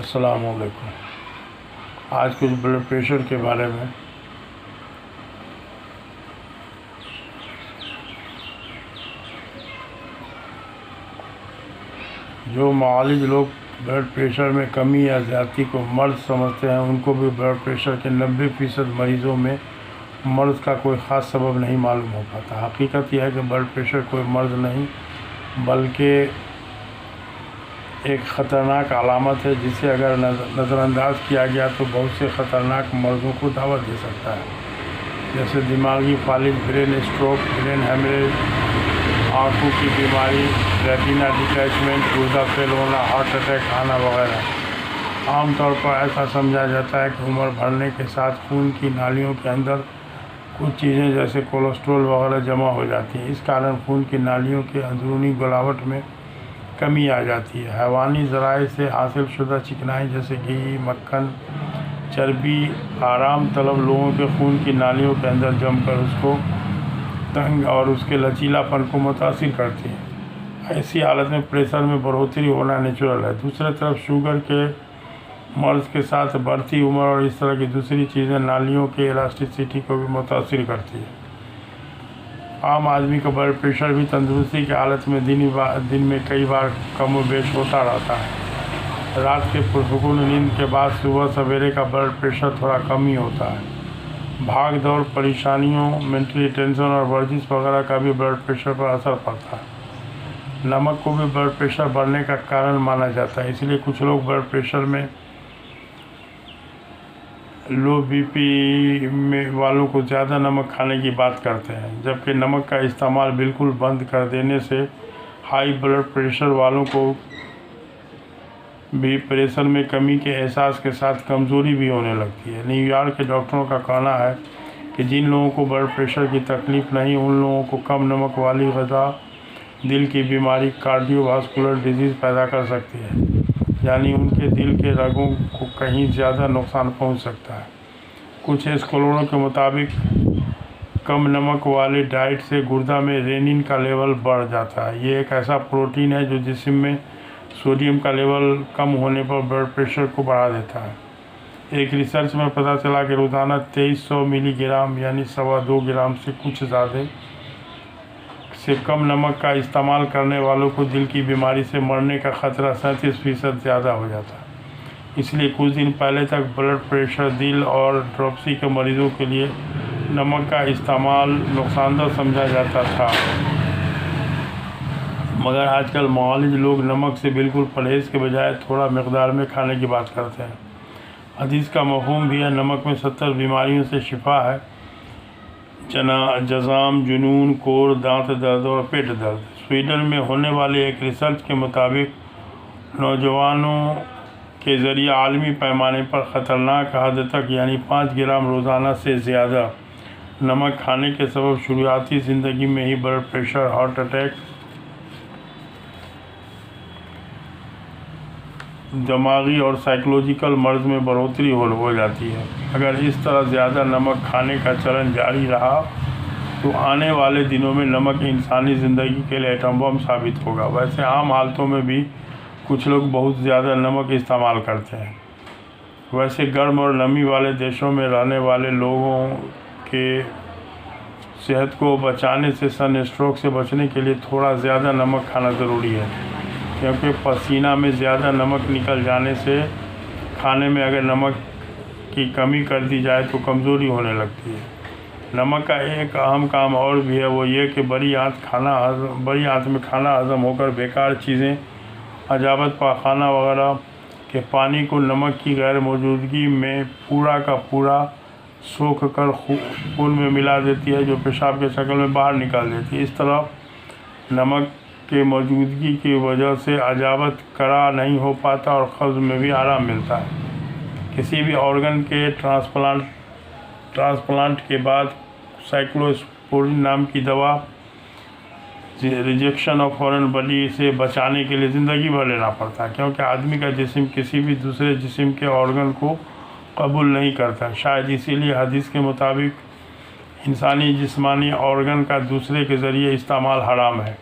अस्सलाम वालेकुम। आज कुछ ब्लड प्रेशर के बारे में। जो मुआलिज लोग ब्लड प्रेशर में कमी या ज़्यादती को मर्ज़ समझते हैं, उनको भी ब्लड प्रेशर के 90% मरीज़ों में मर्ज़ का कोई ख़ास सबब नहीं मालूम हो पाता। हकीकत यह है कि ब्लड प्रेशर कोई मर्ज़ नहीं बल्कि एक ख़तरनाक अलामत है, जिसे अगर नज़रअंदाज किया गया तो बहुत से ख़तरनाक मर्ज़ों को दावत दे सकता है, जैसे दिमागी फालिज, ब्रेन स्ट्रोक, ब्रेन हेमरेज, आँखों की बीमारी, रेटिना डिटैचमेंट, गुर्दा फेल होना, हार्ट अटैक आना वगैरह। आमतौर पर ऐसा समझा जाता है कि उम्र बढ़ने के साथ खून की नालियों के अंदर कुछ चीज़ें जैसे कोलेस्ट्रॉल वगैरह जमा हो जाती हैं। इस कारण खून की नालियों के अंदरूनी गुलावट में कमी आ जाती है। हैवानी ज़राए से हासिल शुदा चिकनाई जैसे घी, मक्खन, चर्बी आराम तलब लोगों के खून की नालियों के अंदर जमकर उसको तंग और उसके लचीलापन को मुतासिर करती है। ऐसी हालत में प्रेशर में बढ़ोतरी होना नेचुरल है। दूसरी तरफ शुगर के मर्ज़ के साथ बढ़ती उम्र और इस तरह की दूसरी चीज़ें नालियों के इलास्टिसिटी को भी मुतासिर करती है। आम आदमी का ब्लड प्रेशर भी तंदुरुस्ती की हालत में दिन में कई बार कम व बेश होता रहता है। रात के पुरसुकून नींद के बाद सुबह सवेरे का ब्लड प्रेशर थोड़ा कम ही होता है। भाग दौड़, परेशानियों, मेंटली टेंशन और वर्जिश वगैरह का भी ब्लड प्रेशर पर असर पड़ता है। नमक को भी ब्लड प्रेशर बढ़ने का कारण माना जाता है, इसलिए कुछ लोग ब्लड प्रेशर में लो बीपी में वालों को ज़्यादा नमक खाने की बात करते हैं, जबकि नमक का इस्तेमाल बिल्कुल बंद कर देने से हाई ब्लड प्रेशर वालों को भी प्रेशर में कमी के एहसास के साथ कमज़ोरी भी होने लगती है। न्यूयॉर्क के डॉक्टरों का कहना है कि जिन लोगों को ब्लड प्रेशर की तकलीफ़ नहीं, उन लोगों को कम नमक वाली ग़िज़ा दिल की बीमारी, कार्डियोवास्कुलर डिजीज़ पैदा कर सकती है, यानी उनके दिल के रगों को कहीं ज़्यादा नुकसान पहुंच सकता है। कुछ स्कॉलरों के मुताबिक कम नमक वाली डाइट से गुर्दा में रेनिन का लेवल बढ़ जाता है। ये एक ऐसा प्रोटीन है जो जिस्म में सोडियम का लेवल कम होने पर ब्लड प्रेशर को बढ़ा देता है। एक रिसर्च में पता चला कि रोज़ाना 2300 मिलीग्राम यानी 2.25 ग्राम से कुछ ज़्यादा से कम नमक का इस्तेमाल करने वालों को दिल की बीमारी से मरने का ख़तरा 37% ज़्यादा हो जाता है। इसलिए कुछ दिन पहले तक ब्लड प्रेशर, दिल और ड्रॉपसी के मरीज़ों के लिए नमक का इस्तेमाल नुकसानदेह समझा जाता था, मगर आजकल मुआलिज लोग नमक से बिल्कुल परहेज़ के बजाय थोड़ा मकदार में खाने की बात करते हैं। हदीस का मफ़हूम भी है, नमक में 70 बीमारियों से शिफा है, जज़ाम, जुनून, कोढ़, दांत दर्द और पेट दर्द। स्वीडन में होने वाले एक रिसर्च के मुताबिक नौजवानों के ज़रिए आलमी पैमाने पर ख़तरनाक हद तक यानी 5 ग्राम रोज़ाना से ज़्यादा नमक खाने के सबब शुरुआती ज़िंदगी में ही ब्लड प्रेशर, हार्ट अटैक, दिमागी और साइकोलॉजिकल मर्ज़ में बढ़ोतरी हो जाती है। अगर इस तरह ज़्यादा नमक खाने का चलन जारी रहा तो आने वाले दिनों में नमक इंसानी ज़िंदगी के लिए एटम बम साबित होगा। वैसे आम हालतों में भी कुछ लोग बहुत ज़्यादा नमक इस्तेमाल करते हैं। वैसे गर्म और नमी वाले देशों में रहने वाले लोगों के सेहत को बचाने से सन स्ट्रोक से बचने के लिए थोड़ा ज़्यादा नमक खाना ज़रूरी है, क्योंकि पसीना में ज़्यादा नमक निकल जाने से खाने में अगर नमक की कमी कर दी जाए तो कमज़ोरी होने लगती है। नमक का एक अहम काम और भी है, वो ये कि बड़ी आंत में खाना हज़म होकर बेकार चीज़ें, अजाबत, पाखाना वगैरह के पानी को नमक की गैर मौजूदगी में पूरा का पूरा सोख कर खून में मिला देती है, जो पेशाब के शक्ल में बाहर निकाल देती है। इस तरह नमक के मौजूदगी की वजह से अजाबत करा नहीं हो पाता और कब्ज़ में भी आराम मिलता है। किसी भी ऑर्गन के ट्रांसप्लांट के बाद साइक्लोस्पोरिन नाम की दवा रिजेक्शन ऑफ फॉरेन बॉडी से बचाने के लिए ज़िंदगी भर लेना पड़ता है, क्योंकि आदमी का जिस्म किसी भी दूसरे जिस्म के ऑर्गन को कबूल नहीं करता। शायद इसीलिए हदीस के मुताबिक इंसानी जिस्मानी ऑर्गन का दूसरे के ज़रिए इस्तेमाल हराम है।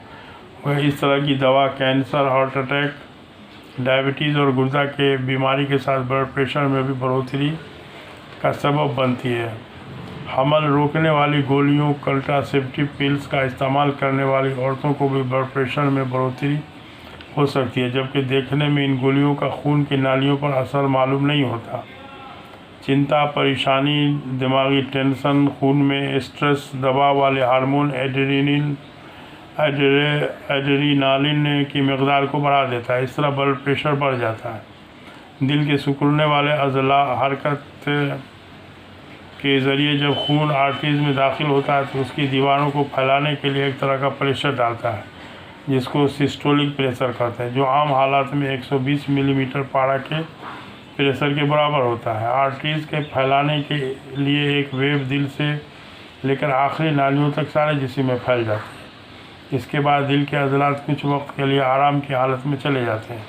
वह इस तरह की दवा कैंसर, हार्ट अटैक, डायबिटीज़ और गुर्दा के बीमारी के साथ ब्लड प्रेशर में भी बढ़ोतरी का सबब बनती है। हमल रोकने वाली गोलियों कॉन्ट्रासेप्टिव पिल्स का इस्तेमाल करने वाली औरतों को भी ब्लड प्रेशर में बढ़ोतरी हो सकती है, जबकि देखने में इन गोलियों का खून की नालियों पर असर मालूम नहीं होता। चिंता, परेशानी, दिमागी टेंशन खून में स्ट्रेस, दबाव वाले हार्मोन एड्रेनालिन की मकदार को बढ़ा देता है। इस तरह ब्लड प्रेशर बढ़ जाता है। दिल के सिकुड़ने वाले अज़ला हरकत के ज़रिए जब खून आर्टरीज में दाखिल होता है तो उसकी दीवारों को फैलाने के लिए एक तरह का प्रेशर डालता है, जिसको सिस्टोलिक प्रेशर कहते हैं, जो आम हालात में 120 मिलीमीटर पारा के प्रेशर के बराबर होता है। आर्टरीज के फैलाने के लिए एक वेव दिल से लेकर आखिरी नालियों तक सारे जिस्म में फैल जाती है। इसके बाद दिल के अज़लात कुछ वक्त के लिए आराम की हालत में चले जाते हैं।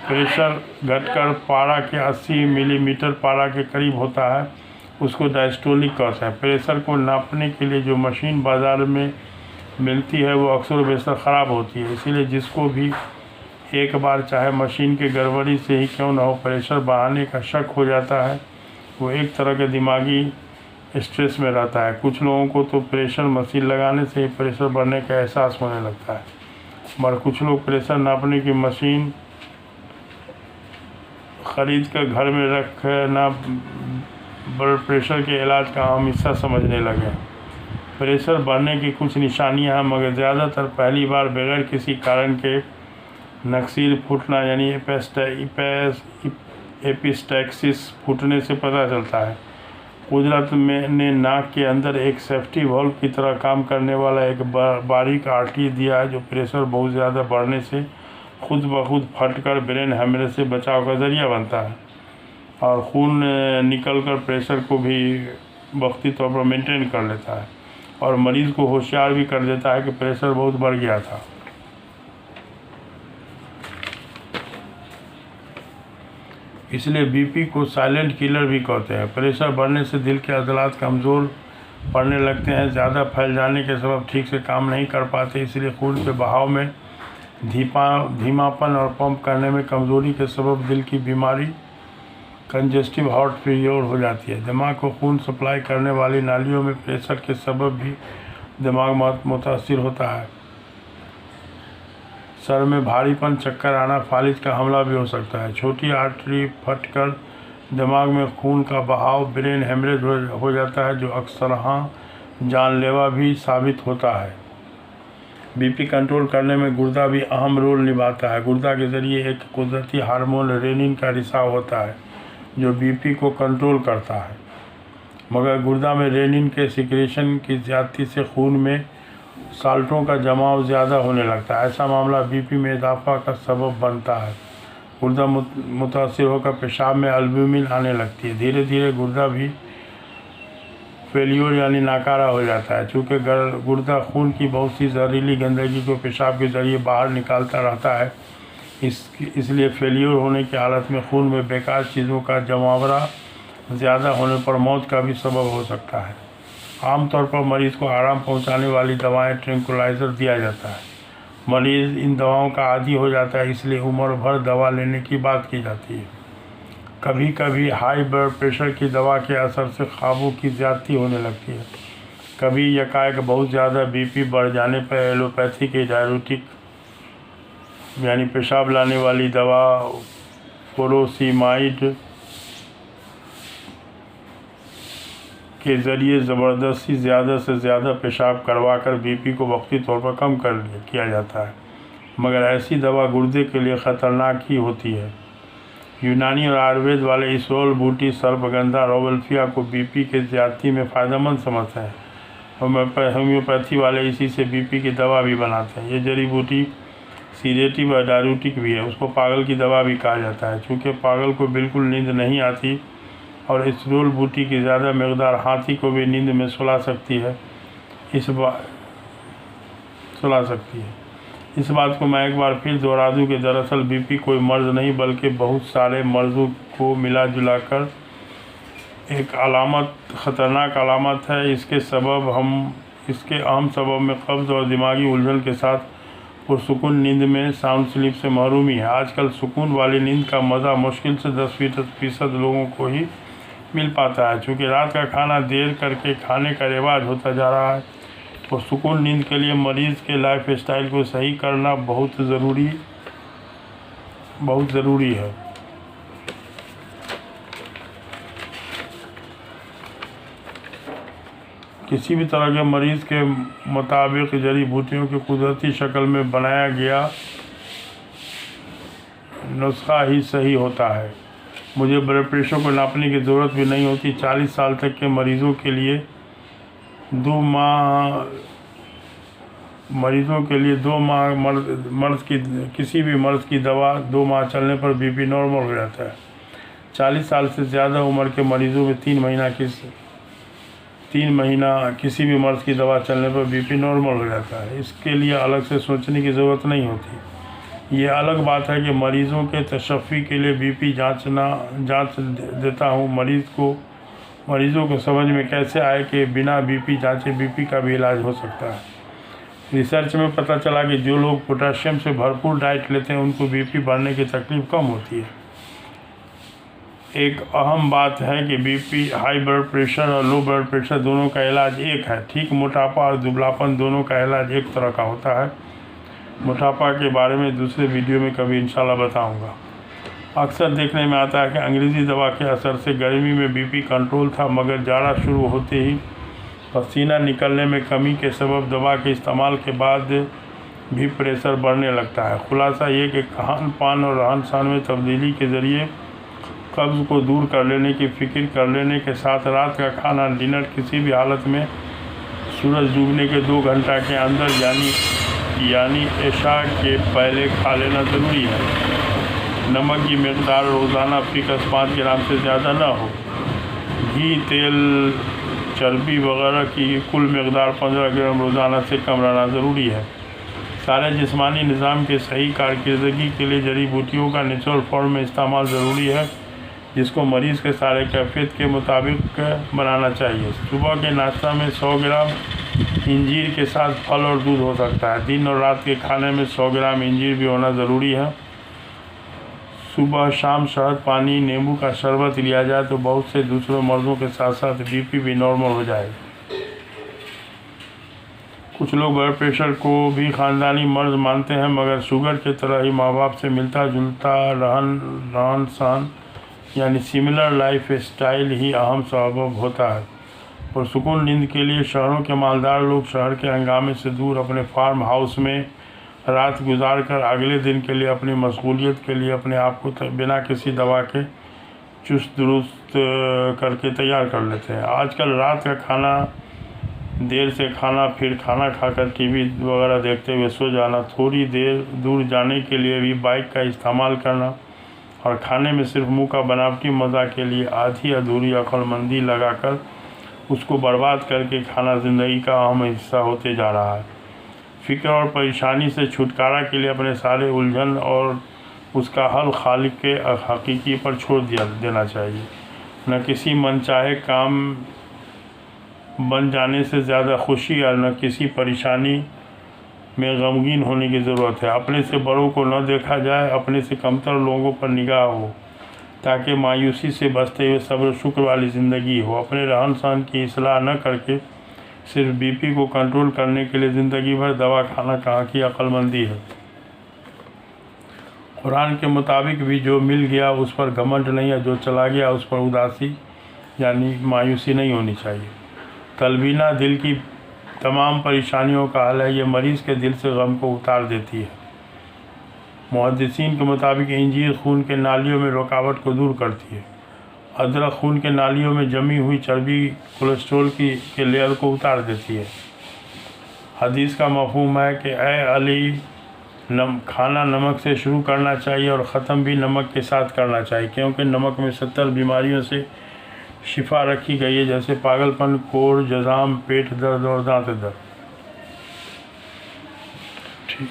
प्रेशर घटकर पारा के 80 मिलीमीटर पारा के करीब होता है, उसको डायस्टोलिक कहते हैं। प्रेशर को नापने के लिए जो मशीन बाज़ार में मिलती है वो अक्सर बेशतर ख़राब होती है, इसीलिए जिसको भी एक बार चाहे मशीन के गड़बड़ी से ही क्यों न हो प्रेशर बढ़ाने का शक हो जाता है, वो एक तरह के दिमागी स्ट्रेस में रहता है। कुछ लोगों को तो प्रेशर मशीन लगाने से ही प्रेशर बढ़ने का एहसास होने लगता है, मगर कुछ लोग प्रेशर नापने की मशीन ख़रीद कर घर में रखना ब्लड प्रेशर के इलाज का अहम हिस्सा समझने लगे। प्रेशर बढ़ने की कुछ निशानियां हैं, मगर ज़्यादातर पहली बार बगैर किसी कारण के नक्सीर फूटना यानी एपिस्टैक्सिस फूटने से पता चलता है। कुदरत ने नाक के अंदर एक सेफ्टी वॉल्व की तरह काम करने वाला एक बारीक आर्टरी दिया है, जो प्रेशर बहुत ज़्यादा बढ़ने से खुद ब खुद फटकर ब्रेन हैमरेज से बचाव का ज़रिया बनता है और खून निकलकर प्रेशर को भी वक्ती तौर पर मेंटेन कर लेता है और मरीज़ को होशियार भी कर देता है कि प्रेशर बहुत बढ़ गया था। इसलिए बीपी को साइलेंट किलर भी कहते हैं। प्रेशर बढ़ने से दिल के अज़लात कमज़ोर पड़ने लगते हैं, ज़्यादा फैल जाने के सबब ठीक से काम नहीं कर पाते, इसलिए खून के बहाव में धीमापन और पंप करने में कमज़ोरी के सबब दिल की बीमारी कंजेस्टिव हार्ट फेलियर हो जाती है। दिमाग को खून सप्लाई करने वाली नालियों में प्रेशर के सबब भी दिमाग मुतासिर होता है। सर में भारीपन, चक्कर आना, फालिज का हमला भी हो सकता है। छोटी आर्टरी फटकर दिमाग में खून का बहाव ब्रेन हेमरेज हो जाता है, जो अक्सर जानलेवा भी साबित होता है। बीपी कंट्रोल करने में गुर्दा भी अहम रोल निभाता है। गुर्दा के ज़रिए एक कुदरती हार्मोन रेनिन का रिसाव होता है, जो बीपी को कंट्रोल करता है, मगर गुर्दा में रेनिन के सिक्रेशन की ज़्यादती से खून में साल्टों का जमाव ज़्यादा होने लगता है। ऐसा मामला बीपी में इजाफा का सबब बनता है। गुर्दा मुतासिर होकर पेशाब में अल्ब्यूमिन आने लगती है। धीरे धीरे गुर्दा भी फेल्योर यानी नाकारा हो जाता है। चूँकि गुर्दा खून की बहुत सी जहरीली गंदगी को पेशाब के ज़रिए बाहर निकालता रहता है, इसलिए फेल्योर होने की हालत में खून में बेकार चीज़ों का जमावड़ा ज़्यादा होने पर मौत का भी सबब हो सकता है। आमतौर पर मरीज़ को आराम पहुंचाने वाली दवाएं ट्रैंक्विलाइज़र दिया जाता है। मरीज़ इन दवाओं का आदी हो जाता है, इसलिए उम्र भर दवा लेने की बात की जाती है। कभी कभी हाई ब्लड प्रेशर की दवा के असर से ख्वाबों की ज़्यादती होने लगती है। कभी यकायक बहुत ज़्यादा बीपी बढ़ जाने पर एलोपैथी के डाययूरेटिक यानी पेशाब लाने वाली दवा फुरोसिमाइड के ज़रिए ज़बरदस्ती ज़्यादा से ज़्यादा पेशाब करवाकर बीपी को वक्ती तौर पर कम किया जाता है, मगर ऐसी दवा गुर्दे के लिए ख़तरनाक ही होती है। यूनानी और आयुर्वेद वाले इसोल बूटी, सर्पगंधा, रोवल्फिया को बीपी के ज़्यादती में फ़ायदेमंद समझते हैं। होम्योपैथी वाले इसी से बीपी की दवा भी बनाते हैं। ये जड़ी बूटी सीडेटिव और डाययूरेटिक भी है, उसको पागल की दवा भी कहा जाता है। चूँकि पागल को बिल्कुल नींद नहीं आती और इस रोल बूटी की ज़्यादा मकदार हाथी को भी नींद में सुला सकती है, इस बात को मैं एक बार फिर दोहरा दूँ कि दरअसल बीपी कोई मर्ज़ नहीं बल्कि बहुत सारे मर्ज़ों को मिला जुला कर एक ख़तरनाक अलामत है। इसके अहम सबब में कब्ज़ और दिमागी उलझन के साथ पुरसुकून नींद में साउंड स्लीप से महरूमी है। आजकल सुकून वाली नींद का मज़ा मुश्किल से 10% लोगों को ही मिल पाता है। चूँकि रात का खाना देर करके खाने का रिवाज होता जा रहा है, पुरसुकून नींद के लिए मरीज़ के लाइफ स्टाइल को सही करना बहुत ज़रूरी है। किसी भी तरह के मरीज़ के मुताबिक जड़ी बूटियों की कुदरती शक्ल में बनाया गया नुस्खा ही सही होता है। मुझे ब्लड प्रेशर को नापने की ज़रूरत भी नहीं होती। 40 साल तक के मरीज़ों के लिए 2 माह किसी भी मर्ज़ की दवा 2 माह चलने पर बीपी नॉर्मल हो जाता है। 40 साल से ज़्यादा उम्र के मरीज़ों में 3 महीना किसी भी मर्ज़ की दवा चलने पर बीपी नॉर्मल हो जाता है। इसके लिए अलग से सोचने की ज़रूरत नहीं होती। ये अलग बात है कि मरीज़ों के तशफ़ी के लिए बीपी जांच देता हूँ। मरीज़ों को समझ में कैसे आए कि बिना बीपी जांचे बीपी का भी इलाज हो सकता है। रिसर्च में पता चला कि जो लोग पोटेशियम से भरपूर डाइट लेते हैं उनको बीपी बढ़ने की तकलीफ़ कम होती है। एक अहम बात है कि बीपी, हाई ब्लड प्रेशर और लो ब्लड प्रेशर दोनों का इलाज एक है। ठीक मोटापा और दुबलापन दोनों का इलाज एक तरह का होता है। मोटापा के बारे में दूसरे वीडियो में कभी इंशाल्लाह बताऊंगा। अक्सर देखने में आता है कि अंग्रेज़ी दवा के असर से गर्मी में बीपी कंट्रोल था, मगर जाड़ा शुरू होते ही पसीना निकलने में कमी के सबब दवा के इस्तेमाल के बाद भी प्रेशर बढ़ने लगता है। खुलासा ये कि खान पान और रहन सहन में तब्दीली के ज़रिए कब्ज़ को दूर कर लेने की फ़िक्र कर लेने के साथ रात का खाना डिनर किसी भी हालत में सूरज डूबने के 2 घंटा के अंदर यानी इशा के पहले खा लेना ज़रूरी है। नमक की मकदार रोज़ाना फ़िक्स 5 ग्राम से ज़्यादा ना हो। घी, तेल, चर्बी वगैरह की कुल मकदार 15 ग्राम रोज़ाना से कम रहना ज़रूरी है। सारे जिस्मानी निज़ाम के सही कारकर्दगी के लिए जड़ी बूटियों का नेचुरल फॉर्म में इस्तेमाल ज़रूरी है, जिसको मरीज़ के सारे कैफियत के मुताबिक बनाना चाहिए। सुबह के नाश्ता में 100 ग्राम इंजीर के साथ फल और दूध हो सकता है। दिन और रात के खाने में 100 ग्राम इंजीर भी होना ज़रूरी है। सुबह शाम शहद, पानी, नींबू का शरबत लिया जाए तो बहुत से दूसरे मर्ज़ों के साथ साथ बीपी भी नॉर्मल हो जाएगा। कुछ लोग ब्लड प्रेशर को भी ख़ानदानी मर्ज़ मानते हैं, मगर शुगर के तरह ही माँ बाप से मिलता जुलता रहन सहन यानी सिमिलर लाइफ स्टाइल ही अहम सबब होता है। पुरसुकून नींद के लिए शहरों के मालदार लोग शहर के हंगामे से दूर अपने फार्म हाउस में रात गुजार कर अगले दिन के लिए अपनी मशगूलियत के लिए अपने आप को बिना किसी दवा के चुस्त दुरुस्त करके तैयार कर लेते हैं। आजकल रात का खाना देर से खाना, फिर खाना खाकर टीवी वगैरह देखते हुए सो जाना, थोड़ी देर दूर जाने के लिए भी बाइक का इस्तेमाल करना और खाने में सिर्फ मुंह का बनावटी मज़ा के लिए आधी अधूरी अक्लमंदी लगाकर उसको बर्बाद करके खाना ज़िंदगी का अहम हिस्सा होते जा रहा है। फ़िक्र और परेशानी से छुटकारा के लिए अपने सारे उलझन और उसका हल खालिक के हकीकी पर छोड़ देना चाहिए। न किसी मनचाहे काम बन जाने से ज़्यादा खुशी और न किसी परेशानी में गमगीन होने की ज़रूरत है। अपने से बड़ों को न देखा जाए, अपने से कमतर लोगों पर निगाह हो, ताकि मायूसी से बचते हुए सब्र शुक्र वाली ज़िंदगी हो। अपने रहन सहन की इस्लाह न करके सिर्फ बीपी को कंट्रोल करने के लिए ज़िंदगी भर दवा खाना कहाँ की अक्लमंदी है। कुरान के मुताबिक भी जो मिल गया उस पर घमंड नहीं है, जो चला गया उस पर उदासी यानी मायूसी नहीं होनी चाहिए। तलबीना दिल की तमाम परेशानियों का हल है। ये मरीज़ के दिल से गम को उतार देती है। मुहद्दिसीन के मुताबिक इंजीर खून के नालियों में रुकावट को दूर करती है। अदरक खून के नालियों में जमी हुई चर्बी कोलेस्ट्रॉल के लेयर को उतार देती है। हदीस का मफहूम है कि ए अली, खाना नमक से शुरू करना चाहिए और ख़त्म भी नमक के साथ करना चाहिए, क्योंकि नमक में 70 बीमारियों से शिफा रखी गई है, जैसे पागलपन, कोढ़, जज़ाम, पेट दर्द और दांत दर्द। ठीक।